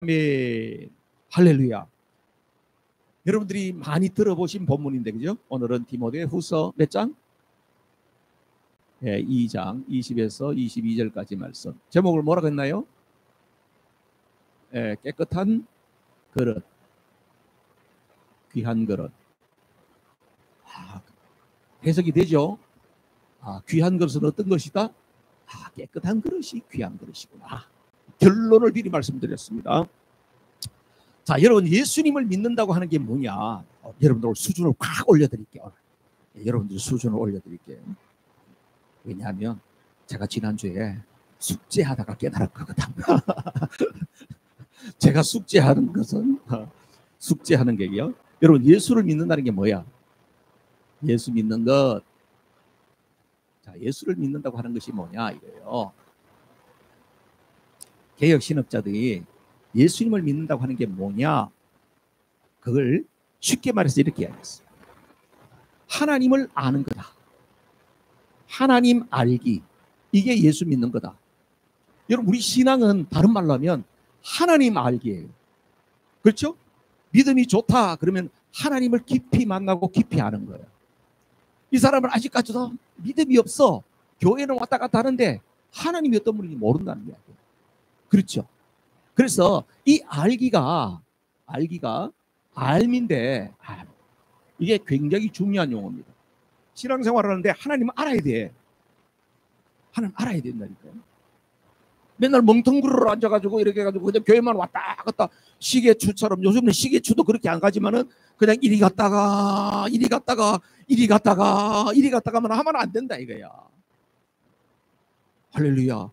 아멘. 할렐루야. 여러분들이 많이 들어보신 본문인데, 그죠? 오늘은 디모데후서 몇 장? 2장 20에서 22절까지 말씀. 제목을 뭐라고 했나요? 깨끗한 그릇, 귀한 그릇. 해석이 되죠? 귀한 그릇은 어떤 것이다? 깨끗한 그릇이 귀한 그릇이구나. 결론을 미리 말씀드렸습니다. 자, 여러분, 예수님을 믿는다고 하는 게 뭐냐? 여러분들 수준을 확 올려드릴게요. 여러분들 수준을 올려드릴게요. 왜냐하면 제가 지난주에 숙제하다가 깨달았거든. 제가 숙제하는 것은 숙제하는 게요. 여러분, 예수를 믿는다는 게 뭐야? 예수 믿는 것. 자, 예수를 믿는다고 하는 것이 뭐냐 이거예요. 개혁 신학자들이 예수님을 믿는다고 하는 게 뭐냐? 그걸 쉽게 말해서 이렇게 이야기했어요. 하나님을 아는 거다. 하나님 알기. 이게 예수 믿는 거다. 여러분, 우리 신앙은 다른 말로 하면 하나님 알기예요. 그렇죠? 믿음이 좋다 그러면 하나님을 깊이 만나고 깊이 아는 거예요. 이 사람은 아직까지도 믿음이 없어. 교회는 왔다 갔다 하는데 하나님이 어떤 분인지 모른다는 거예요. 그렇죠? 그래서 이 알기가 알미인데 이게 굉장히 중요한 용어입니다. 신앙생활을 하는데 하나님은 알아야 돼. 하나님 알아야 된다니까요. 맨날 멍텅구르르 앉아가지고 이렇게 해가지고 그냥 교회만 왔다 갔다 시계추처럼, 요즘은 시계추도 그렇게 안 가지만은 그냥 이리 갔다가 하면 안 된다 이거야. 할렐루야.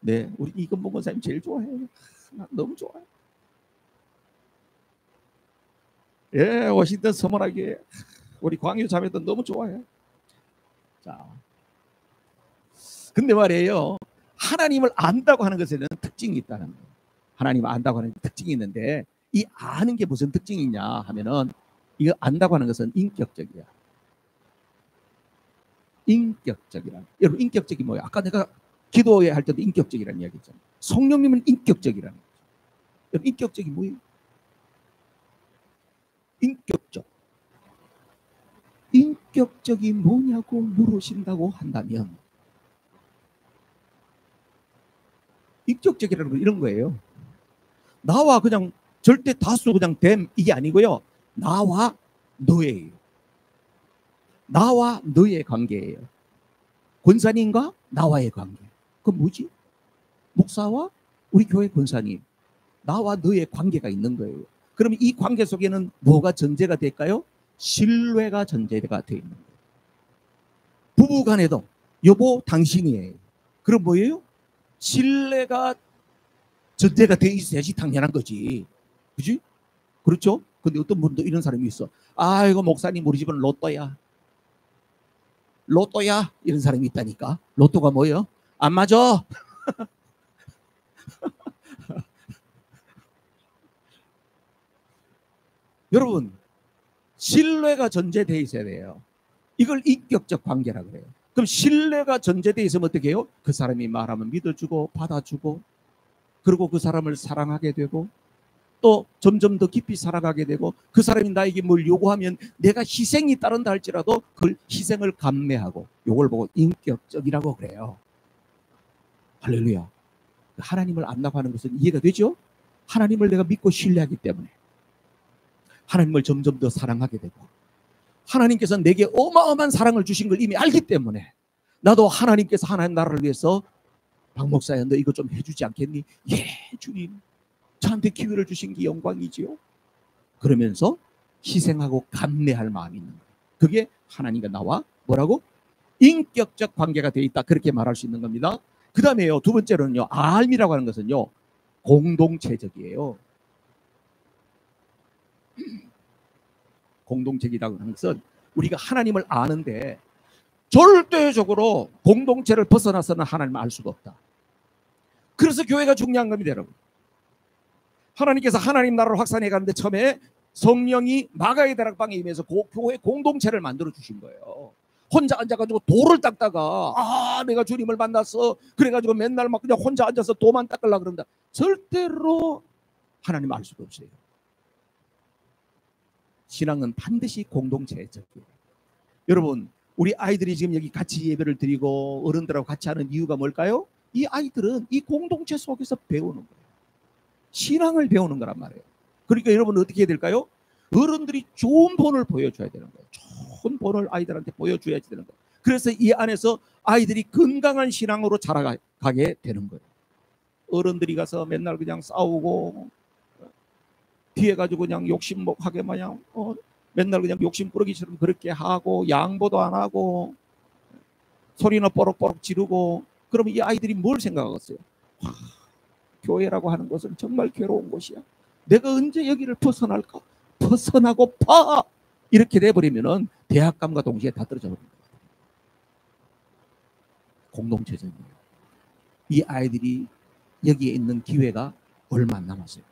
네, 우리 이건봉 권사님 제일 좋아해요. 너무 좋아요. 예, 워싱턴 서머나게 우리 광유 자매도 너무 좋아해요. 자, 근데 말이에요. 하나님을 안다고 하는 것에는 특징이 있다는 거예요. 하나님을 안다고 하는 특징이 있는데 이 아는 게 무슨 특징이냐 하면은 이거 안다고 하는 것은 인격적이야. 인격적이라. 여러분, 인격적이 뭐예요? 아까 내가 기도회 할 때도 인격적이라는 이야기 했잖아요. 성령님은 인격적이라는 거죠. 여러분, 인격적이 뭐예요? 인격적. 인격적이 뭐냐고 물으신다고 한다면 인격적이라는 건 이런 거예요. 나와 그냥 절대 다수 그냥 됨 이게 아니고요. 나와 너예요. 나와 너의 관계예요. 권사님과 나와의 관계. 그건 뭐지? 목사와 우리 교회 권사님, 나와 너의 관계가 있는 거예요. 그러면 이 관계 속에는 뭐가 전제가 될까요? 신뢰가 전제가 되어 있는 거예요. 부부 간에도 여보 당신이에요. 그럼 뭐예요? 신뢰가 전제가 되어 있어야지 당연한 거지. 그지? 그렇죠? 근데 어떤 분도 이런 사람이 있어. 아이고, 목사님 우리 집은 로또야. 로또야. 이런 사람이 있다니까. 로또가 뭐예요? 안 맞아. 여러분, 신뢰가 전제되어 있어야 돼요. 이걸 인격적 관계라고 그래요. 그럼 신뢰가 전제되어 있으면 어떻게 해요? 그 사람이 말하면 믿어주고 받아주고, 그리고 그 사람을 사랑하게 되고, 또 점점 더 깊이 살아가게 되고, 그 사람이 나에게 뭘 요구하면 내가 희생이 따른다 할지라도 그 희생을 감내하고, 요걸 보고 인격적이라고 그래요. 할렐루야. 하나님을 안다고 하는 것은 이해가 되죠? 하나님을 내가 믿고 신뢰하기 때문에 하나님을 점점 더 사랑하게 되고, 하나님께서 내게 어마어마한 사랑을 주신 걸 이미 알기 때문에 나도 하나님께서 하나님 나라를 위해서 박 목사야 너 이거 좀 해주지 않겠니? 예, 주님 저한테 기회를 주신 게 영광이지요. 그러면서 희생하고 감내할 마음이 있는 거예요. 그게 하나님과 나와 뭐라고? 인격적 관계가 되어 있다. 그렇게 말할 수 있는 겁니다. 그 다음에요, 두 번째로는요, 알미라고 하는 것은요, 공동체적이에요. 공동체이라고 하는 것은 우리가 하나님을 아는데 절대적으로 공동체를 벗어나서는 하나님을 알 수가 없다. 그래서 교회가 중요한 겁니다, 여러분. 하나님께서 하나님 나라를 확산해 가는데 처음에 성령이 마가의 다락방에 임해서 교회 공동체를 만들어 주신 거예요. 혼자 앉아가지고 돌을 닦다가 내가 주님을 만났어 그래가지고 맨날 막 그냥 혼자 앉아서 도만 닦으려고 그런다. 절대로 하나님 알 수가 없어요. 신앙은 반드시 공동체적이에요. 여러분, 우리 아이들이 지금 여기 같이 예배를 드리고 어른들하고 같이 하는 이유가 뭘까요? 이 아이들은 이 공동체 속에서 배우는 거예요. 신앙을 배우는 거란 말이에요. 그러니까 여러분 어떻게 해야 될까요? 어른들이 좋은 본을 보여줘야 되는 거예요. 좋은 본을 아이들한테 보여줘야 되는 거예요. 그래서 이 안에서 아이들이 건강한 신앙으로 자라가게 되는 거예요. 어른들이 가서 맨날 그냥 싸우고 뒤에 가지고 그냥 욕심하게 마냥 맨날 그냥 욕심꾸러기처럼 그렇게 하고 양보도 안 하고 소리나 뽀록뽀록 지르고 그러면 이 아이들이 뭘 생각하겠어요? 교회라고 하는 것은 정말 괴로운 곳이야. 내가 언제 여기를 벗어날까? 벗어나고 파! 이렇게 돼버리면은 대학감과 동시에 다 떨어져 버립니다. 공동체적이에요. 이 아이들이 여기에 있는 기회가 얼마 안 남았어요.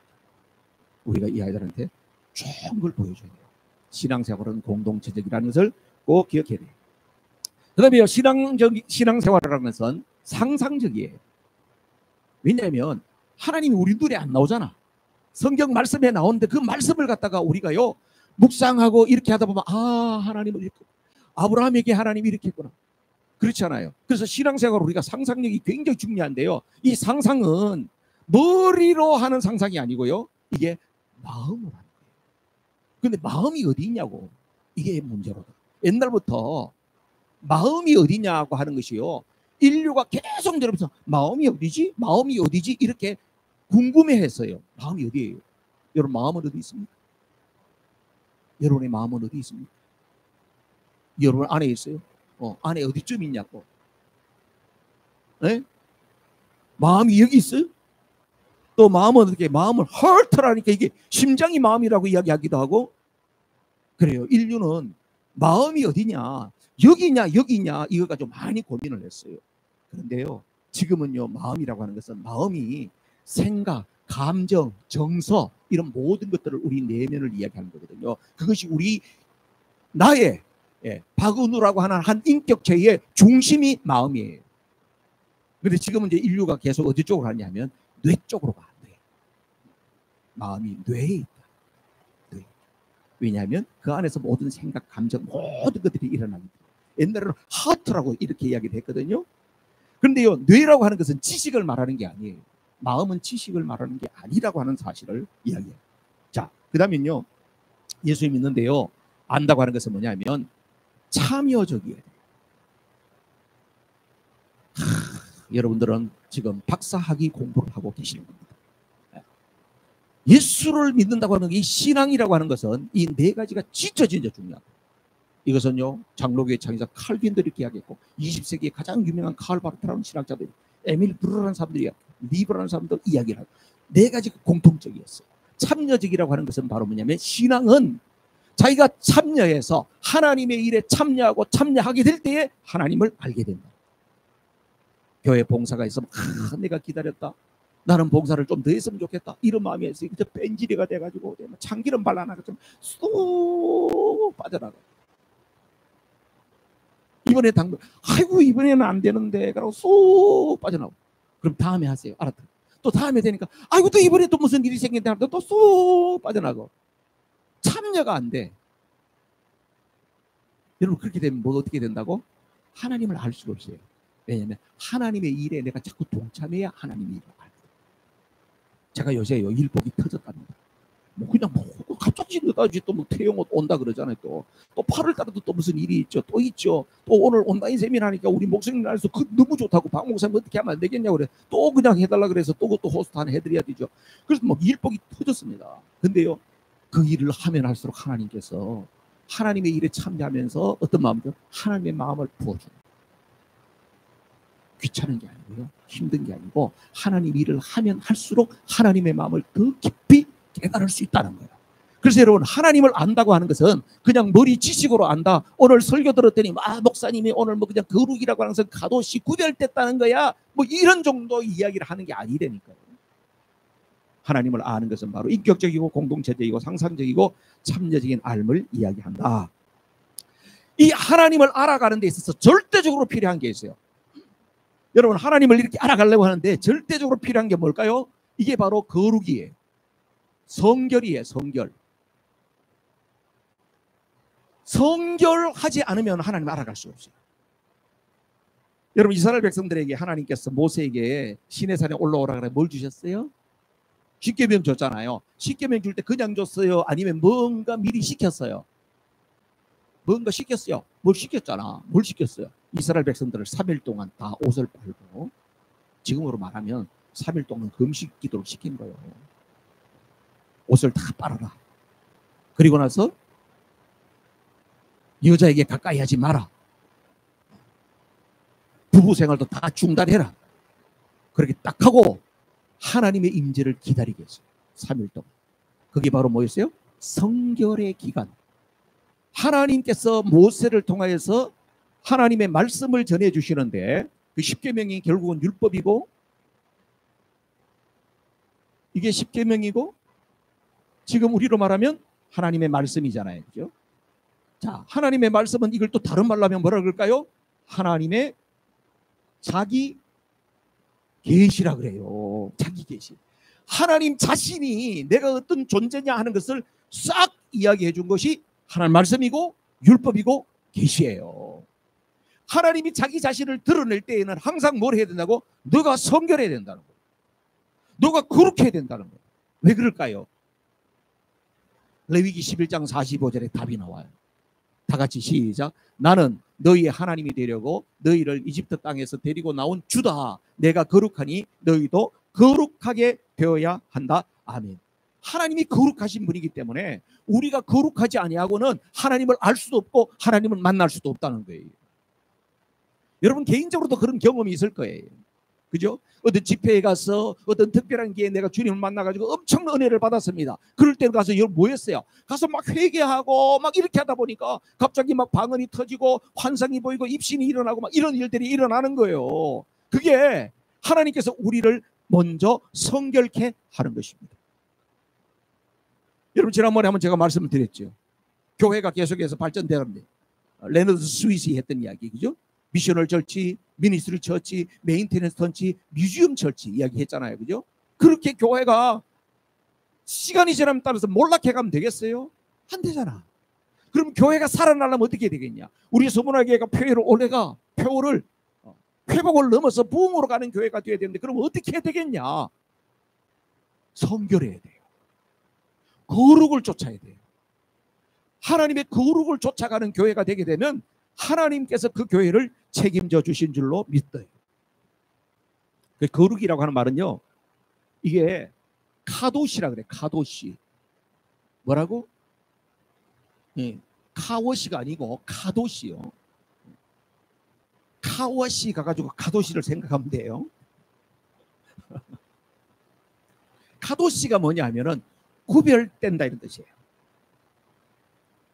우리가 이 아이들한테 좋은 걸 보여줘야 돼요. 신앙생활은 공동체적이라는 것을 꼭 기억해야 돼요. 그 다음에 신앙생활이라는 것은 상상적이에요. 왜냐하면 하나님이 우리 눈에 안 나오잖아. 성경 말씀에 나오는데 그 말씀을 갖다가 우리가요 묵상하고 이렇게 하다 보면 하나님은 이렇게 아브라함에게 하나님이 이렇게 했구나. 그렇지 않아요. 그래서 신앙생활 우리가 상상력이 굉장히 중요한데요. 이 상상은 머리로 하는 상상이 아니고요. 이게 마음으로 하는 거예요. 근데 마음이 어디 있냐고. 이게 문제로다. 옛날부터 마음이 어디냐고 하는 것이요. 인류가 계속 내려면서 마음이 어디지? 마음이 어디지? 이렇게 궁금해했어요. 마음이 어디예요? 여러분 마음은 어디 있습니까? 여러분의 마음은 어디 있습니까? 여러분 안에 있어요? 안에 어디쯤 있냐고. 네? 마음이 여기 있어요? 또 마음은 어떻게 마음을 헐트라니까 이게 심장이 마음이라고 이야기하기도 하고 그래요. 인류는 마음이 어디냐 여기냐 여기냐 이거 가지고 많이 고민을 했어요. 그런데요 지금은요 마음이라고 하는 것은 마음이 생각, 감정, 정서 이런 모든 것들을 우리 내면을 이야기하는 거거든요. 그것이 우리 나의 박은우라고 하는 한 인격체의 중심이 마음이에요. 그런데 지금은 이제 인류가 계속 어디 쪽으로 가냐면 뇌 쪽으로 가. 마음이 뇌에 있다. 뇌. 왜냐하면 그 안에서 모든 생각, 감정 모든 것들이 일어납니다. 옛날에는 하트라고 이렇게 이야기를 했거든요. 그런데요 뇌라고 하는 것은 지식을 말하는 게 아니에요. 마음은 지식을 말하는 게 아니라고 하는 사실을 이야기해요. 자, 그 다음엔요 예수 믿는데요 안다고 하는 것은 뭐냐면 참여적이에요. 여러분들은 지금 박사학위 공부를 하고 계시는 겁니다. 예수를 믿는다고 하는 이 신앙이라고 하는 것은 이 네 가지가 진짜 중요합니다. 이것은요 장로교의 창의자 칼빈들이 이렇게 이야기했고 20세기에 가장 유명한 칼 바르트라는 신학자들이 에밀 브르라는 사람들이 리브라는 사람들 이야기를 하고 네 가지가 공통적이었어요. 참여적이라고 하는 것은 바로 뭐냐면 신앙은 자기가 참여해서 하나님의 일에 참여하게 될 때에 하나님을 알게 된다. 교회 봉사가 있으면 내가 기다렸다. 나는 봉사를 좀 더 했으면 좋겠다. 이런 마음이 있어요. 그저 뺀질이가 돼가지고 참기름 발라나가 좀 쏙 빠져나가. 이번에 당근 아이고 이번에는 안 되는데 그러고 쏙 빠져나오고 그럼 다음에 하세요. 알았다. 또 다음에 되니까 아이고 또 이번에 또 무슨 일이 생긴다 또 쏙 빠져나가고 참여가 안 돼. 여러분 그렇게 되면 뭐 어떻게 된다고? 하나님을 알 수가 없어요. 왜냐하면 하나님의 일에 내가 자꾸 동참해야 하나님의 일을 알거든요. 제가 요새요 일복이 터졌답니다. 뭐 그냥 뭐 갑자기 또 뭐 태영 온다 그러잖아요. 또 8월 달에도 또 무슨 일이 있죠. 또 있죠. 또 오늘 온라인 세미나 하니까 우리 목사님 날에서 그 너무 좋다고 박 목사님 어떻게 하면 안 되겠냐고 그래. 또 그냥 해달라 그래서 또 그것도 호스트 하나 해드려야 되죠. 그래서 뭐 일복이 터졌습니다. 근데요 그 일을 하면 할수록 하나님께서 하나님의 일에 참여하면서 어떤 마음이죠? 하나님의 마음을 부어줍니다. 귀찮은 게 아니고요. 힘든 게 아니고 하나님 일을 하면 할수록 하나님의 마음을 더 깊이 깨달을 수 있다는 거예요. 그래서 여러분 하나님을 안다고 하는 것은 그냥 머리 지식으로 안다. 오늘 설교 들었더니 목사님이 오늘 뭐 그냥 거룩이라고 하는 것은 갓옷이 구별됐다는 거야. 뭐 이런 정도 이야기를 하는 게 아니라니까요. 하나님을 아는 것은 바로 인격적이고 공동체적이고 상상적이고 참여적인 삶을 이야기한다. 이 하나님을 알아가는 데 있어서 절대적으로 필요한 게 있어요. 여러분 하나님을 이렇게 알아가려고 하는데 절대적으로 필요한 게 뭘까요? 이게 바로 거룩이에요. 성결이에요. 성결하지 않으면 하나님 알아갈 수 없어요. 여러분, 이스라엘 백성들에게 하나님께서 모세에게 시내산에 올라오라 그래 뭘 주셨어요? 십계명 줬잖아요. 십계명 줄 때 그냥 줬어요? 아니면 뭔가 미리 시켰어요? 뭔가 시켰어요. 뭘 시켰잖아. 뭘 시켰어요? 이스라엘 백성들을 3일 동안 다 옷을 빨고, 지금으로 말하면 3일 동안 금식 기도를 시킨 거예요. 옷을 다 빨아라. 그리고 나서 여자에게 가까이 하지 마라. 부부 생활도 다 중단해라. 그렇게 딱 하고 하나님의 임재를 기다리게 했어요. 3일 동안. 그게 바로 뭐였어요? 성결의 기간. 하나님께서 모세를 통하여서 하나님의 말씀을 전해주시는데, 그 십계명이 결국은 율법이고, 이게 십계명이고, 지금 우리로 말하면 하나님의 말씀이잖아요. 그죠? 자, 하나님의 말씀은 이걸 또 다른 말로 하면 뭐라 그럴까요? 하나님의 자기 계시라 그래요. 자기 계시. 하나님 자신이 내가 어떤 존재냐 하는 것을 싹 이야기해 준 것이 하나님 말씀이고 율법이고 계시예요. 하나님이 자기 자신을 드러낼 때에는 항상 뭘 해야 된다고? 너가 성결해야 된다는 거예요. 너가 거룩해야 된다는 거예요. 왜 그럴까요? 레위기 11장 45절에 답이 나와요. 다 같이 시작. 나는 너희의 하나님이 되려고 너희를 이집트 땅에서 데리고 나온 주다. 내가 거룩하니 너희도 거룩하게 되어야 한다. 아멘. 하나님이 거룩하신 분이기 때문에 우리가 거룩하지 아니하고는 하나님을 알 수도 없고 하나님을 만날 수도 없다는 거예요. 여러분 개인적으로도 그런 경험이 있을 거예요. 그죠? 어떤 집회에 가서 어떤 특별한 기회에 내가 주님을 만나가지고 엄청난 은혜를 받았습니다. 그럴 때 가서 여러분 뭐 했어요? 가서 막 회개하고 막 이렇게 하다 보니까 갑자기 막 방언이 터지고 환상이 보이고 입신이 일어나고 막 이런 일들이 일어나는 거예요. 그게 하나님께서 우리를 먼저 성결케 하는 것입니다. 여러분 지난번에 한번 제가 말씀을 드렸죠. 교회가 계속해서 발전되는데 레너드 스윗이 했던 이야기, 그죠? 미셔널 철치, 미니스트리 처치, 메인테넌스 처치, 뮤지엄 처치 이야기했잖아요. 그죠? 그렇게 교회가 시간이 지나면 따라서 몰락해가면 되겠어요? 안 되잖아. 그럼 교회가 살아나려면 어떻게 되겠냐? 우리 서문화교회가 표를 회복을 넘어서 부흥으로 가는 교회가 되어야 되는데 그럼 어떻게 해야 되겠냐? 성결해야 돼요. 거룩을 쫓아야 돼요. 하나님의 거룩을 쫓아가는 교회가 되게 되면 하나님께서 그 교회를 책임져 주신 줄로 믿어요. 그 거룩이라고 하는 말은요, 이게 카도시라 그래. 카도시. 뭐라고? 예, 카워시가 아니고 카도시요. 카워시 가가지고 카도시를 생각하면 돼요. 카도시가 뭐냐 하면은 구별된다 이런 뜻이에요.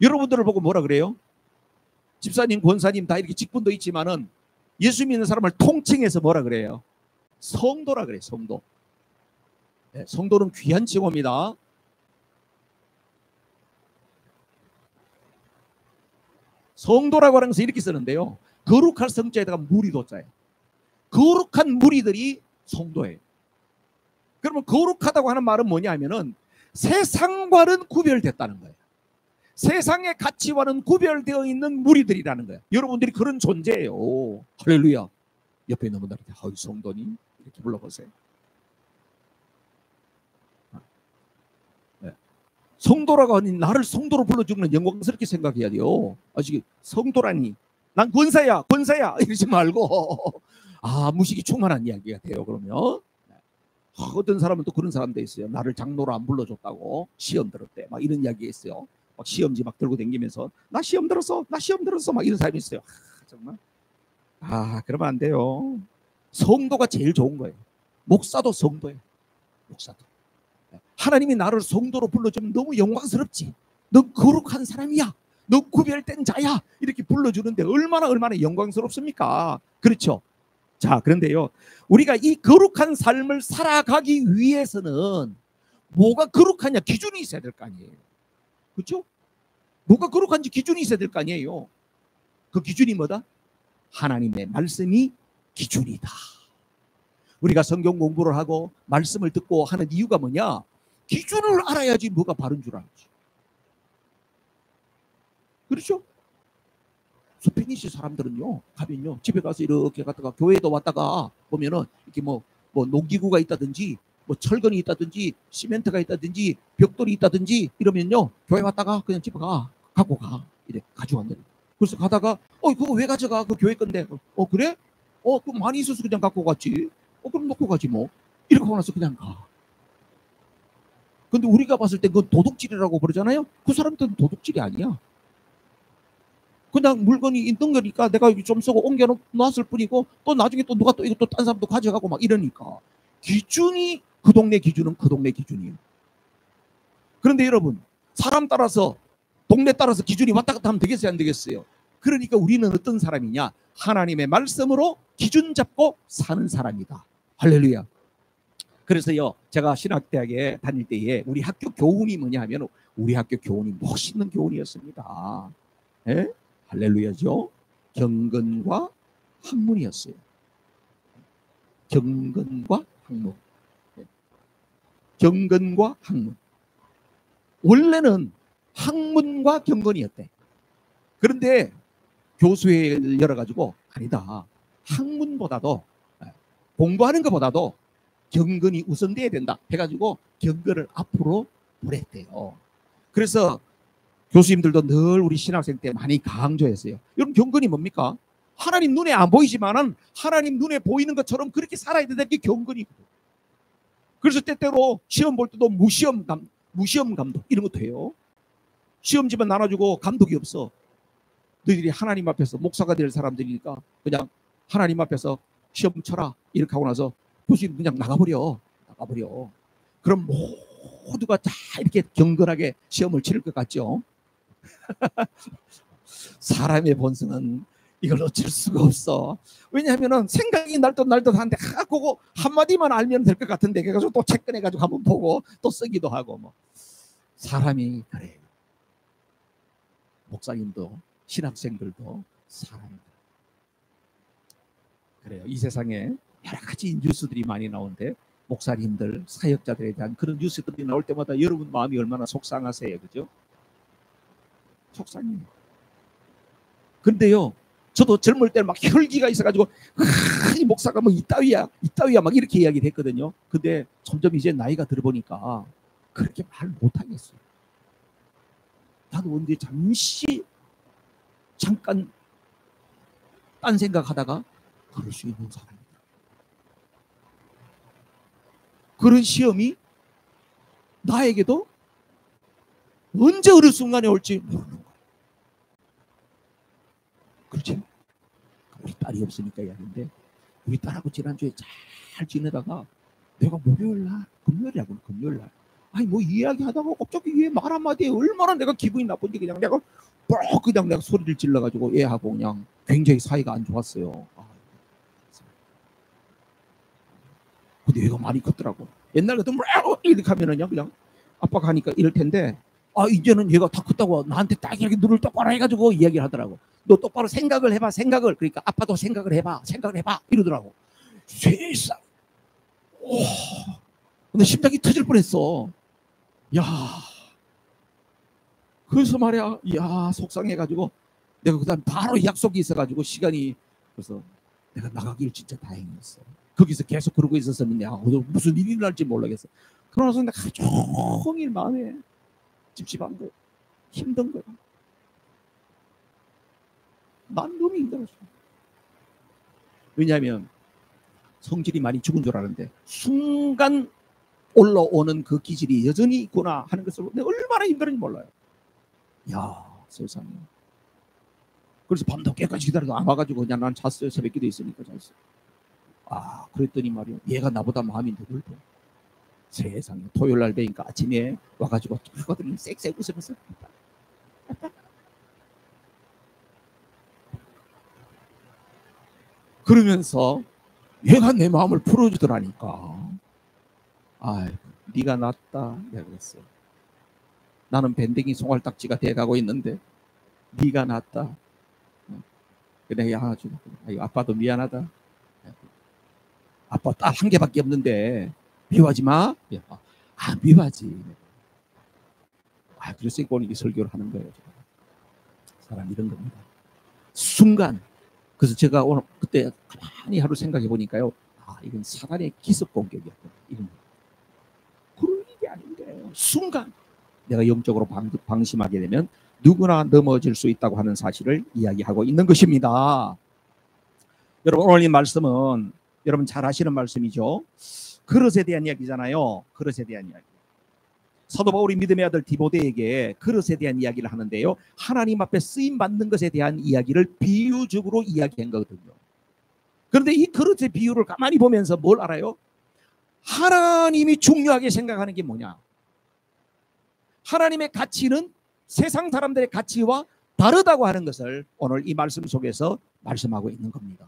여러분들을 보고 뭐라 그래요? 집사님, 권사님 다 이렇게 직분도 있지만은 예수 믿는 사람을 통칭해서 뭐라 그래요? 성도라 그래요. 성도. 네, 성도는 귀한 칭호입니다. 성도라고 하는 것을 이렇게 쓰는데요. 거룩할 성자에다가 무리도자예요. 거룩한 무리들이 성도예요. 그러면 거룩하다고 하는 말은 뭐냐 하면은 세상과는 구별됐다는 거예요. 세상의 가치와는 구별되어 있는 무리들이라는 거예요. 여러분들이 그런 존재예요. 할렐루야. 옆에 있는 분들한테 성도니 이렇게 불러보세요. 네. 성도라고 하니 나를 성도로 불러주는 영광스럽게 생각해야 돼요. 아직 성도라니 난 권사야 이러지 말고 무식이 충만한 이야기가 돼요. 그러면 어떤 사람은 또 그런 사람도 있어요. 나를 장로로 안 불러줬다고 시험 들었대 막 이런 이야기 했어요. 막 시험지 막 들고 다니면서 나 시험 들었어 막 이런 사람이 있어요. 정말 그러면 안 돼요. 성도가 제일 좋은 거예요. 목사도 성도예요. 목사도 하나님이 나를 성도로 불러주면 너무 영광스럽지. 너 거룩한 사람이야, 너 구별된 자야 이렇게 불러주는데 얼마나 영광스럽습니까? 그렇죠? 자, 그런데요, 우리가 이 거룩한 삶을 살아가기 위해서는 뭐가 거룩하냐 기준이 있어야 될 거 아니에요. 그렇죠? 뭐가 거룩한지 기준이 있어야 될 거 아니에요. 그 기준이 뭐다? 하나님의 말씀이 기준이다. 우리가 성경 공부를 하고 말씀을 듣고 하는 이유가 뭐냐? 기준을 알아야지 뭐가 바른 줄 알지. 그렇죠? 스페니시 사람들은요, 가면요, 집에 가서 이렇게 갔다가 교회도 왔다가 보면은 이렇게 뭐 농기구가 있다든지 뭐 철근이 있다든지 시멘트가 있다든지 벽돌이 있다든지 이러면요, 교회 왔다가 그냥 집에 갖고 가. 이래 가져왔네. 그래서 가다가 그거 왜 가져가? 그 교회 건데. 그래? 그거 많이 있어서 그냥 갖고 갔지. 그럼 놓고 가지 뭐. 이렇게 하고 나서 그냥 가. 근데 우리가 봤을 때 그건 도둑질이라고 그러잖아요. 그 사람들은 도둑질이 아니야. 그냥 물건이 있는 거니까 내가 좀 쓰고 옮겨 놨을 뿐이고, 또 나중에 또 누가 또 이것도 딴 사람도 가져가고 막 이러니까 기준이 그 동네 기준은 그 동네 기준이에요. 그런데 여러분, 사람 따라서 동네 따라서 기준이 왔다 갔다 하면 되겠어요, 안 되겠어요? 그러니까 우리는 어떤 사람이냐? 하나님의 말씀으로 기준 잡고 사는 사람이다. 할렐루야. 그래서요, 제가 신학대학에 다닐 때에 우리 학교 교훈이 뭐냐 하면, 우리 학교 교훈이 멋있는 교훈이었습니다. 예? 할렐루야죠. 경건과 학문이었어요. 경건과 학문. 경건과 학문. 원래는 학문과 경건이었대. 그런데 교수회를 열어가지고 아니다. 학문보다도, 공부하는 것보다도 경건이 우선돼야 된다 해가지고 경건을 앞으로 보냈대요. 그래서 교수님들도 늘 우리 신학생 때 많이 강조했어요. 여러분, 경건이 뭡니까? 하나님 눈에 안 보이지만은 하나님 눈에 보이는 것처럼 그렇게 살아야 된다는 게 경건이거든요. 그래서 때때로 시험 볼 때도 무시험 감독 이런 것도 해요. 시험지만 나눠주고 감독이 없어. 너희들이 하나님 앞에서 목사가 될 사람들이니까 그냥 하나님 앞에서 시험 쳐라 이렇게 하고 나서 교수님 그냥 나가버려. 그럼 모두가 다 이렇게 경건하게 시험을 치를 것 같죠? 사람의 본성은 이걸 어쩔 수가 없어. 왜냐하면 생각이 날듯 한데 그거 한마디만 알면 될 것 같은데 그래서 또 책 꺼내가지고 한번 보고 또 쓰기도 하고 뭐. 사람이 그래요. 목사님도 신학생들도 사람입니다. 그래요. 이 세상에 여러 가지 뉴스들이 많이 나오는데 목사님들, 사역자들에 대한 그런 뉴스들이 나올 때마다 여러분 마음이 얼마나 속상하세요. 그죠? 속상해요. 근데요, 저도 젊을 때 막 혈기가 있어가지고 이 목사가 뭐 이따위야 막 이렇게 이야기를 했거든요. 근데 점점 이제 나이가 들어보니까 그렇게 말 못하겠어요. 나도 언제 잠깐 딴 생각하다가 그럴 수 있는 사람이다. 그런 시험이 나에게도 언제 어느 순간에 올지 모르는 거야. 그렇지? 우리 딸이 없으니까 이야기인데, 우리 딸하고 지난주에 잘 지내다가 내가 금요일날 아니 뭐 이야기하다가 갑자기 얘 말 한마디에 얼마나 내가 기분이 나쁜지 그냥 내가 소리를 질러가지고 얘하고 그냥 굉장히 사이가 안 좋았어요. 근데 얘가 많이 컸더라고. 옛날 같으면 이렇게 하면은요 그냥 아빠가 하니까 이럴 텐데, 이제는 얘가 다 컸다고 나한테 딱 이렇게 눈을 똑바로 해가지고 이야기를 하더라고. 너 똑바로 생각을 해봐. 그러니까 아빠도 생각을 해봐 이러더라고. 세상. 근데 심장이 터질 뻔했어. 야, 그래서 말이야, 속상해가지고 내가 그다음 바로 약속이 있어가지고 시간이, 그래서 내가 나가길 진짜 다행이었어. 거기서 계속 그러고 있었으면 내가 무슨 일이 날지 몰라겠어. 그러나서 내가 하루 종일 마음에 찝찝한 거야. 힘든 거야. 난 너무 힘들었어. 왜냐하면 성질이 많이 죽은 줄 알았는데 순간 올라오는 그 기질이 여전히 있구나 하는 것을 내가 얼마나 힘들었는지 몰라요. 야, 세상에. 그래서 밤도 깨까지 기다려도 안 와가지고 그냥 난 잤어요. 새벽기도 있으니까 잤어요. 그랬더니 말이야, 얘가 나보다 마음이 누굴까? 세상에. 토요일날 뵈니까 아침에 와가지고 휴가들이 쌕쌕 웃으면서 그러면서 얘가 내 마음을 풀어주더라니까. 네가 낫다 내가 그랬어. 나는 밴댕이 송알딱지가 돼가고 있는데 네가 낫다. 그래, 아빠도 미안하다. 아빠 딸 한 개밖에 없는데 미워하지 마. 미워하지. 그래서 오늘 이 설교를 하는 거예요. 사람 이런 겁니다. 순간. 그래서 제가 오늘 그때 가만히 하루 생각해 보니까요. 이건 사단의 기습 공격이었구나. 이런 그럴 일이 아닌데 순간 내가 영적으로 방심하게 되면 누구나 넘어질 수 있다고 하는 사실을 이야기하고 있는 것입니다. 여러분 오늘 이 말씀은 여러분 잘 아시는 말씀이죠. 그릇에 대한 이야기잖아요. 그릇에 대한 이야기. 사도 바울이 믿음의 아들 디모데에게 그릇에 대한 이야기를 하는데요. 하나님 앞에 쓰임받는 것에 대한 이야기를 비유적으로 이야기한 거거든요. 그런데 이 그릇의 비유를 가만히 보면서 뭘 알아요? 하나님이 중요하게 생각하는 게 뭐냐? 하나님의 가치는 세상 사람들의 가치와 다르다고 하는 것을 오늘 이 말씀 속에서 말씀하고 있는 겁니다.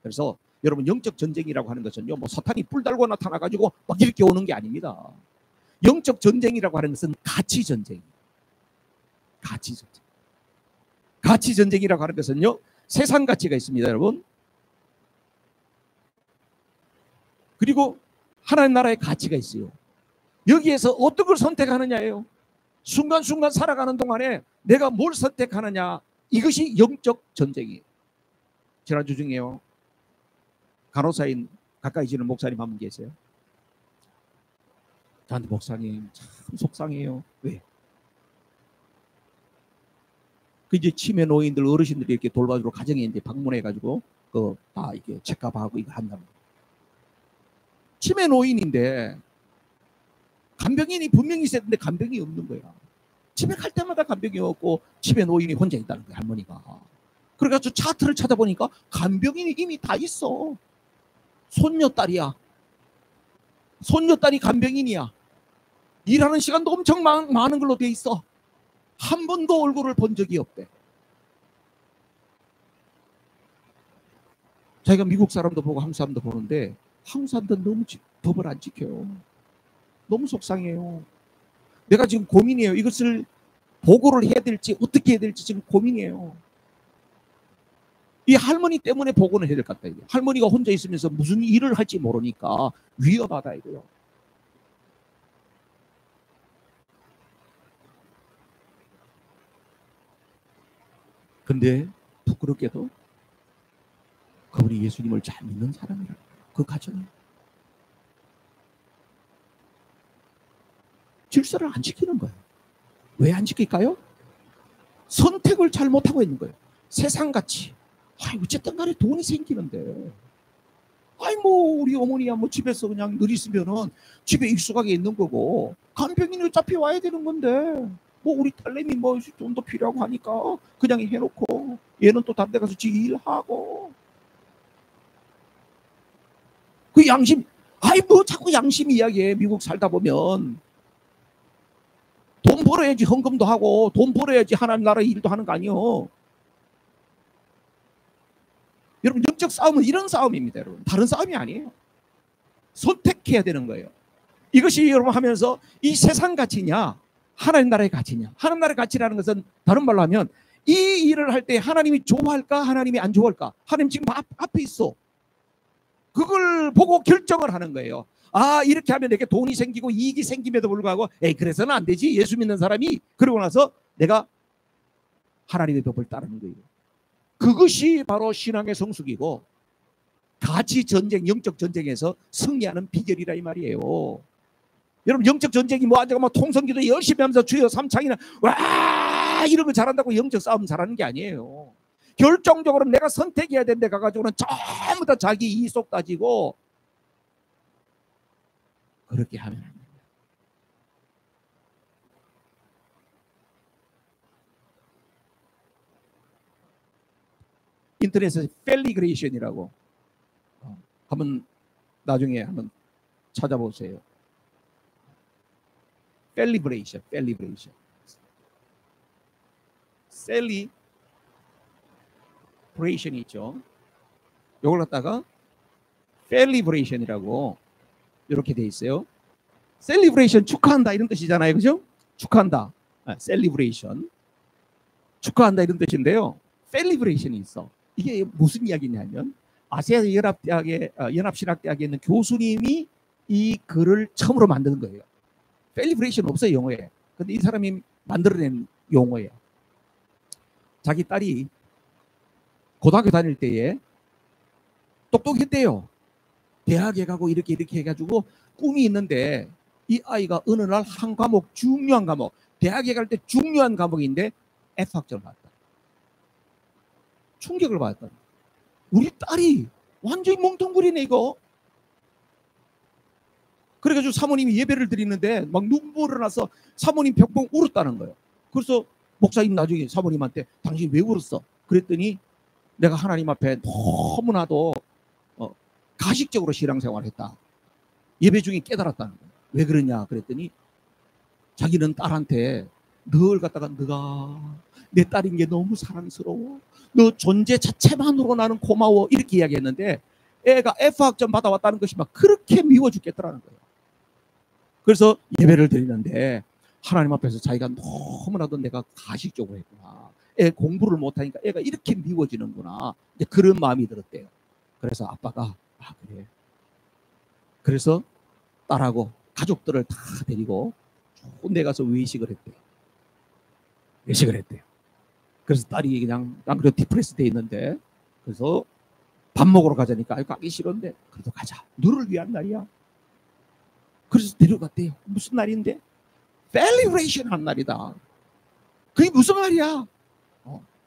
그래서 여러분 영적 전쟁이라고 하는 것은요, 뭐 사탄이 뿔 달고 나타나가지고 막 이렇게 오는 게 아닙니다. 영적 전쟁이라고 하는 것은 가치 전쟁. 가치 전쟁. 가치 전쟁이라고 하는 것은요, 세상 가치가 있습니다, 여러분. 그리고 하나님 나라의 가치가 있어요. 여기에서 어떤 걸 선택하느냐예요. 순간순간 살아가는 동안에 내가 뭘 선택하느냐, 이것이 영적 전쟁이에요. 지난주 중에요, 간호사인 가까이 지는 목사님 한 분 계세요. 저한테 목사님 참 속상해요. 왜? 그 이제 치매 노인들 어르신들이 이렇게 돌봐주러 가정에 이제 방문해가지고 다 이렇게 체크업하고 이거 한다는 거예요. 치매 노인인데 간병인이 분명히 있었는데 간병이 없는 거야. 집에 갈 때마다 간병이 없고 치매 노인이 혼자 있다는 거야, 할머니가. 그래가지고 차트를 찾아보니까 간병인이 이미 다 있어. 손녀딸이야. 손녀딸이 간병인이야. 일하는 시간도 엄청 많은 걸로 돼 있어. 한 번도 얼굴을 본 적이 없대. 자기가 미국 사람도 보고 한국 사람도 보는데 한국 사람들은 너무 법을 안 지켜요. 너무 속상해요. 내가 지금 고민이에요. 이것을 보고를 해야 될지 어떻게 해야 될지 지금 고민이에요. 이 할머니 때문에 보고는 해야 될 것 같다. 할머니가 혼자 있으면서 무슨 일을 할지 모르니까 위험하다 이거요. 근데 부끄럽게도 그분이 예수님을 잘 믿는 사람이라 그 가정이 질서를 안 지키는 거예요. 왜 안 지킬까요? 선택을 잘 못하고 있는 거예요. 세상같이. 어쨌든 간에 돈이 생기는데. 뭐 우리 어머니야 뭐 집에서 그냥 늘 있으면은 집에 익숙하게 있는 거고 간병인이 어차피 와야 되는 건데 뭐 우리 딸내미 뭐 좀 더 필요하고 하니까 그냥 해놓고 얘는 또 다른 데 가서 지 일하고 그 양심 뭐 자꾸 양심 이야기해. 미국 살다 보면 돈 벌어야지 헌금도 하고 돈 벌어야지 하나님 나라 일도 하는 거 아니요. 여러분 영적 싸움은 이런 싸움입니다. 여러분 다른 싸움이 아니에요. 선택해야 되는 거예요. 이것이 여러분 하면서 이 세상 가치냐 하나님 나라의 가치냐. 하나님 나라의 가치라는 것은 다른 말로 하면 이 일을 할 때 하나님이 좋아할까 하나님이 안 좋아할까. 하나님 지금 앞에 있어. 그걸 보고 결정을 하는 거예요. 이렇게 하면 내게 돈이 생기고 이익이 생김에도 불구하고 그래서는 안 되지. 예수 믿는 사람이. 그러고 나서 내가 하나님의 법을 따르는 거예요. 그것이 바로 신앙의 성숙이고 가치 전쟁, 영적 전쟁에서 승리하는 비결이라 이 말이에요. 여러분 영적 전쟁이 뭐 앉아가 뭐 통성기도 열심히 하면서 주여 삼창이나 와 이런 거 잘한다고 영적 싸움 잘하는 게 아니에요. 결정적으로 내가 선택해야 되는데 가가지고는 전부 다 자기 이속 따지고 그렇게 하면 안 됩니다. 인터넷에서 펠리그레이션이라고 한번 나중에 한번 찾아보세요. 펠리브레이션. 셀리브레이션이 있죠. 이걸 갖다가 펠리브레이션이라고 이렇게 돼 있어요. 셀리브레이션 축하한다 이런 뜻이잖아요, 그죠? 축하한다. 셀리브레이션 축하한다 이런 뜻인데요. 펠리브레이션이 있어. 이게 무슨 이야기냐면 아시아 연합신학대학에 있는 교수님이 이 글을 처음으로 만드는 거예요. 셀리브레이션 없어요, 영어에. 근데 이 사람이 만들어낸 용어예요. 자기 딸이 고등학교 다닐 때에 똑똑했대요. 대학에 가고 이렇게 해가지고 꿈이 있는데 이 아이가 어느 날 한 과목, 중요한 과목, 대학에 갈 때 중요한 과목인데 F학점을 받았다. 충격을 받았다. 우리 딸이 완전히 멍텅구리네 이거. 그래가지고 사모님이 예배를 드리는데 막 눈물을 나서 사모님 벽봉 울었다는 거예요. 그래서 목사님 나중에 사모님한테 당신 왜 울었어? 그랬더니 내가 하나님 앞에 너무나도 가식적으로 신앙생활을 했다. 예배 중에 깨달았다는 거예요. 왜 그러냐 그랬더니 자기는 딸한테 늘 갖다가 너가 내 딸인 게 너무 사랑스러워. 너 존재 자체만으로 나는 고마워. 이렇게 이야기했는데 애가 F학점 받아왔다는 것이 막 그렇게 미워 죽겠더라는 거예요. 그래서 예배를 드리는데 하나님 앞에서 자기가 너무나도 내가 가식적으로 했구나. 애 공부를 못하니까 애가 이렇게 미워지는구나. 이제 그런 마음이 들었대요. 그래서 아빠가 그래. 그래서 딸하고 가족들을 다 데리고 좋은 데 가서 외식을 했대요. 외식을 했대요. 그래서 딸이 그냥 난 그래도 디프레스 돼 있는데 그래서 밥 먹으러 가자니까 가기 싫은데 그래도 가자. 너를 위한 날이야. 그래서 데려갔대요. 무슨 날인데? 셀리브레이션 한 날이다. 그게 무슨 말이야?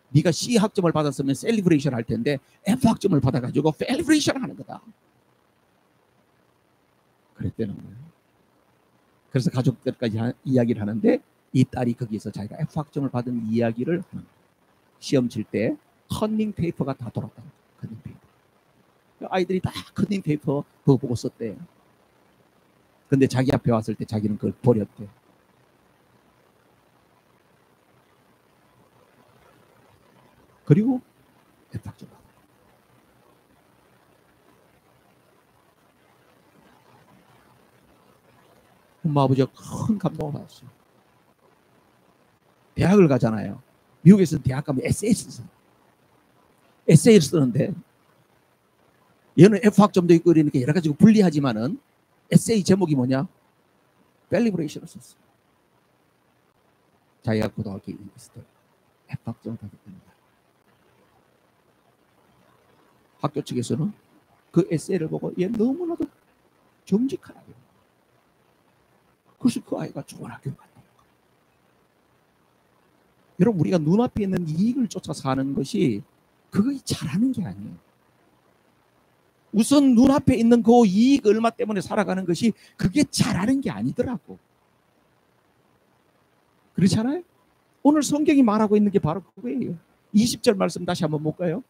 네가 C 학점을 받았으면 셀리브레이션 할 텐데 F 학점을 받아가지고 셀리브레이션 하는 거다. 그랬다는 거예요. 그래서 가족들까지 이야기를 하는데 이 딸이 거기에서 자기가 F 학점을 받은 이야기를 하는 거예요. 시험 칠 때 커닝 페이퍼가 다 돌았다는 거예요. 커닝 페이퍼. 아이들이 다 커닝 페이퍼 그거 보고 썼대요. 근데 자기 앞에 왔을 때 자기는 그걸 버렸대. 그리고 F학점 받았어요. 엄마 아버지가 큰 감동을 받았어요. 대학을 가잖아요. 미국에서는 대학 가면 에세이를 써요. 에세이를 쓰는데 얘는 F학점도 있고 이러니까 여러 가지 불리하지만은 에세이 제목이 뭐냐? 셀리브레이션을 썼어요. 자기가 고등학교 있을 때 F학점을 받았답니다. 학교 측에서는 그 에세이를 보고 얘 너무나도 정직하다. 그래서 그 아이가 좋은 학교를 갔다. 여러분 우리가 눈앞에 있는 이익을 쫓아 사는 것이 그거 잘하는 게 아니에요. 우선 눈앞에 있는 그 이익 얼마 때문에 살아가는 것이 그게 잘하는 게 아니더라고. 그렇잖아요? 오늘 성경이 말하고 있는 게 바로 그거예요. 20절 말씀 다시 한번 볼까요?